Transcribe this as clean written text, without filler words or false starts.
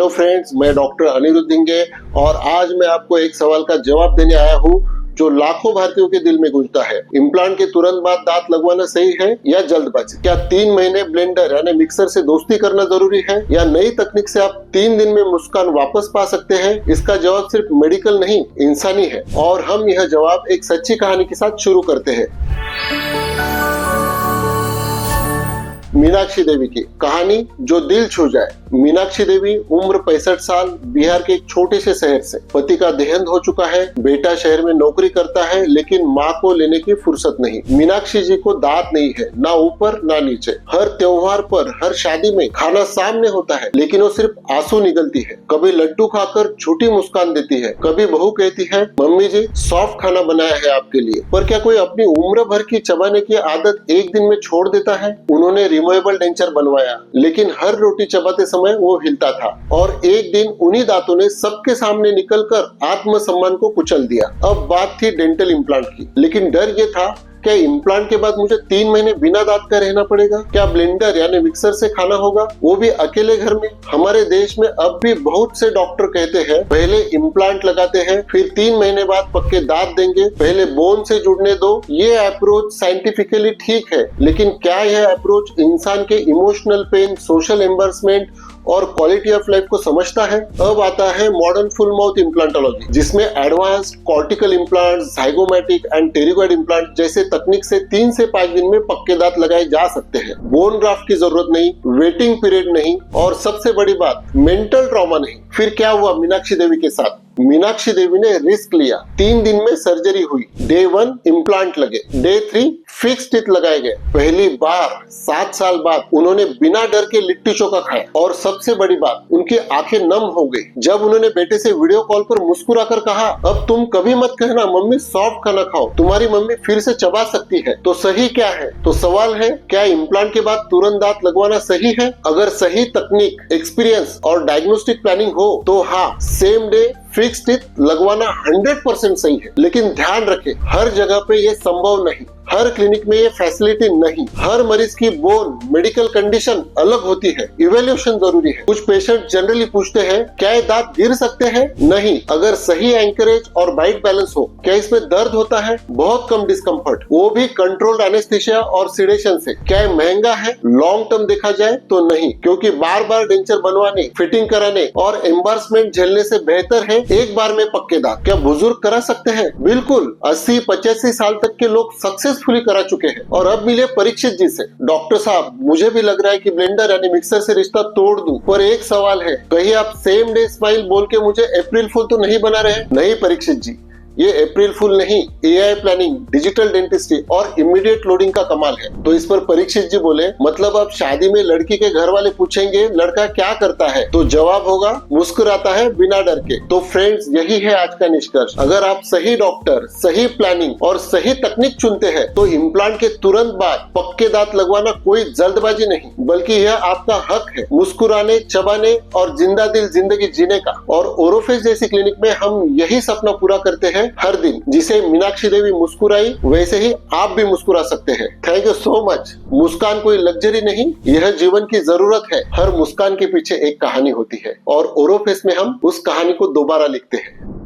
Hello friends, मैं doctor Anirudh धिंगे और आज मैं आपको एक सवाल का जवाब देने आया हूँ जो लाखों भारतीयों के दिल में गूंजता है। इम्प्लांट के तुरंत बाद दांत लगवाना सही है या जल्दबाजी? क्या 3 महीने ब्लेंडर यानी मिक्सर से दोस्ती करना जरूरी है या नई तकनीक से आप 3 दिन में मुस्कान वापस पा सकते हैं? इसका जवाब सिर्फ मेडिकल नहीं, इंसानी है और हम यह जवाब एक सच्ची कहानी के साथ शुरू करते हैं। मीनाक्षी देवी की कहानी जो दिल छू जाए। मीनाक्षी देवी उम्र 65 साल, बिहार के एक छोटे से शहर से। पति का देहांत हो चुका है, बेटा शहर में नौकरी करता है लेकिन माँ को लेने की फुर्सत नहीं। मीनाक्षी जी को दांत नहीं है, ना ऊपर ना नीचे। हर त्योहार पर, हर शादी में खाना सामने होता है लेकिन वो सिर्फ आंसू निकलती है। कभी लड्डू खाकर झूठी मुस्कान देती है, कभी बहू कहती है मम्मी जी सॉफ्ट खाना बनाया है आपके लिए। पर क्या कोई अपनी उम्र भर की चबाने की आदत एक दिन में छोड़ देता है? उन्होंने रिमूवेबल डेंचर बनवाया लेकिन हर रोटी चबाते समय वो हिलता था और एक दिन उन्हीं दांतों ने सबके सामने निकलकर आत्मसम्मान को कुचल दिया। अब बात थी डेंटल इम्प्लांट की, लेकिन डर ये था क्या इम्प्लांट के बाद मुझे 3 महीने बिना दांत का रहना पड़ेगा? क्या ब्लेंडर यानी मिक्सर से खाना होगा, वो भी अकेले घर में? हमारे देश में अब भी बहुत से डॉक्टर कहते हैं पहले इम्प्लांट लगाते हैं फिर 3 महीने बाद पक्के दांत देंगे, पहले बोन से जुड़ने दो। ये अप्रोच साइंटिफिकली ठीक है, लेकिन क्या यह अप्रोच इंसान के इमोशनल पेन, सोशल एम्बर्समेंट और क्वालिटी ऑफ लाइफ को समझता है? अब आता है मॉडर्न फुल माउथ इम्प्लांटोलॉजी, जिसमें advanced cortical implant, zygomatic and pterygoid implant जैसे तकनीक से 3 से 5 दिन में पक्के दांत लगाए जा सकते हैं। बोन ग्राफ्ट की जरूरत नहीं, वेटिंग पीरियड नहीं और सबसे बड़ी बात मेंटल ट्रॉमा नहीं। फिर क्या हुआ मीनाक्षी देवी के साथ? मीनाक्षी देवी ने रिस्क लिया। 3 दिन में सर्जरी हुई। डे 1 इम्प्लांट लगे, डे 3 फिक्स टीथ लगाए गए। पहली बार 7 साल बाद उन्होंने बिना डर के लिट्टी चोखा खाया और सबसे बड़ी बात उनकी आंखें नम हो गई जब उन्होंने बेटे से वीडियो कॉल पर मुस्कुराकर कहा अब तुम कभी मत कहना मम्मी सॉफ्ट खाना खाओ, तुम्हारी मम्मी फिर से चबा सकती है। तो सही क्या है? तो सवाल है क्या इम्प्लांट के बाद तुरंत दांत लगवाना सही है? अगर सही तकनीक, एक्सपीरियंस और डायग्नोस्टिक प्लानिंग हो तो हाँ, सेम डे फिक्स टीथ लगवाना 100% सही है। लेकिन ध्यान रखें हर जगह पे ये संभव नहीं, हर क्लिनिक में ये फैसिलिटी नहीं। हर मरीज की बोन मेडिकल कंडीशन अलग होती है, इवैल्यूएशन जरूरी है। कुछ पेशेंट जनरली पूछते हैं क्या ये दांत गिर सकते हैं? नहीं, अगर सही एंकरेज और बाइट बैलेंस हो। क्या इसमें दर्द होता है? बहुत कम डिस्कम्फर्ट, वो भी कंट्रोल्ड एनेस्थीसिया और सिडेशन से। क्या ये महंगा है? लॉन्ग टर्म देखा जाए तो नहीं, क्योंकि बार बार डेंचर बनवाने, फिटिंग कराने और एम्बार्समेंट झेलने से बेहतर है एक बार में पक्के दांत। क्या बुजुर्ग करा सकते हैं? बिल्कुल, 80-85 साल तक के लोग सक्सेसफुली करा चुके हैं। और अब मिले परीक्षित जी से, डॉक्टर साहब मुझे भी लग रहा है कि ब्लेंडर यानी मिक्सर से रिश्ता तोड़ दूं, पर एक सवाल है, कहीं आप सेम डे स्माइल बोल के मुझे अप्रैल फूल तो नहीं बना रहे? नहीं परीक्षित जी, ये अप्रैल फूल नहीं, एआई प्लानिंग, डिजिटल डेंटिस्ट्री और इमीडिएट लोडिंग का कमाल है। तो इस पर परीक्षित जी बोले मतलब अब शादी में लड़की के घर वाले पूछेंगे लड़का क्या करता है, तो जवाब होगा मुस्कुराता है बिना डर के। तो फ्रेंड्स, यही है आज का निष्कर्ष। अगर आप सही डॉक्टर, सही प्लानिंग और सही तकनीक चुनते हैं तो इम्प्लांट के तुरंत बाद पक्के दांत लगवाना कोई जल्दबाजी नहीं, बल्कि यह आपका हक है मुस्कुराने, चबाने और जिंदा दिल जिंदगी जीने का। और ओरोफेस जैसी क्लिनिक में हम यही सपना पूरा करते हैं हर दिन। जिसे मीनाक्षी देवी मुस्कुराई वैसे ही आप भी मुस्कुरा सकते हैं। Thank you so much. मुस्कान कोई लग्जरी नहीं, यह जीवन की जरूरत है। हर मुस्कान के पीछे एक कहानी होती है और ओरोफेस में हम उस कहानी को दोबारा लिखते हैं।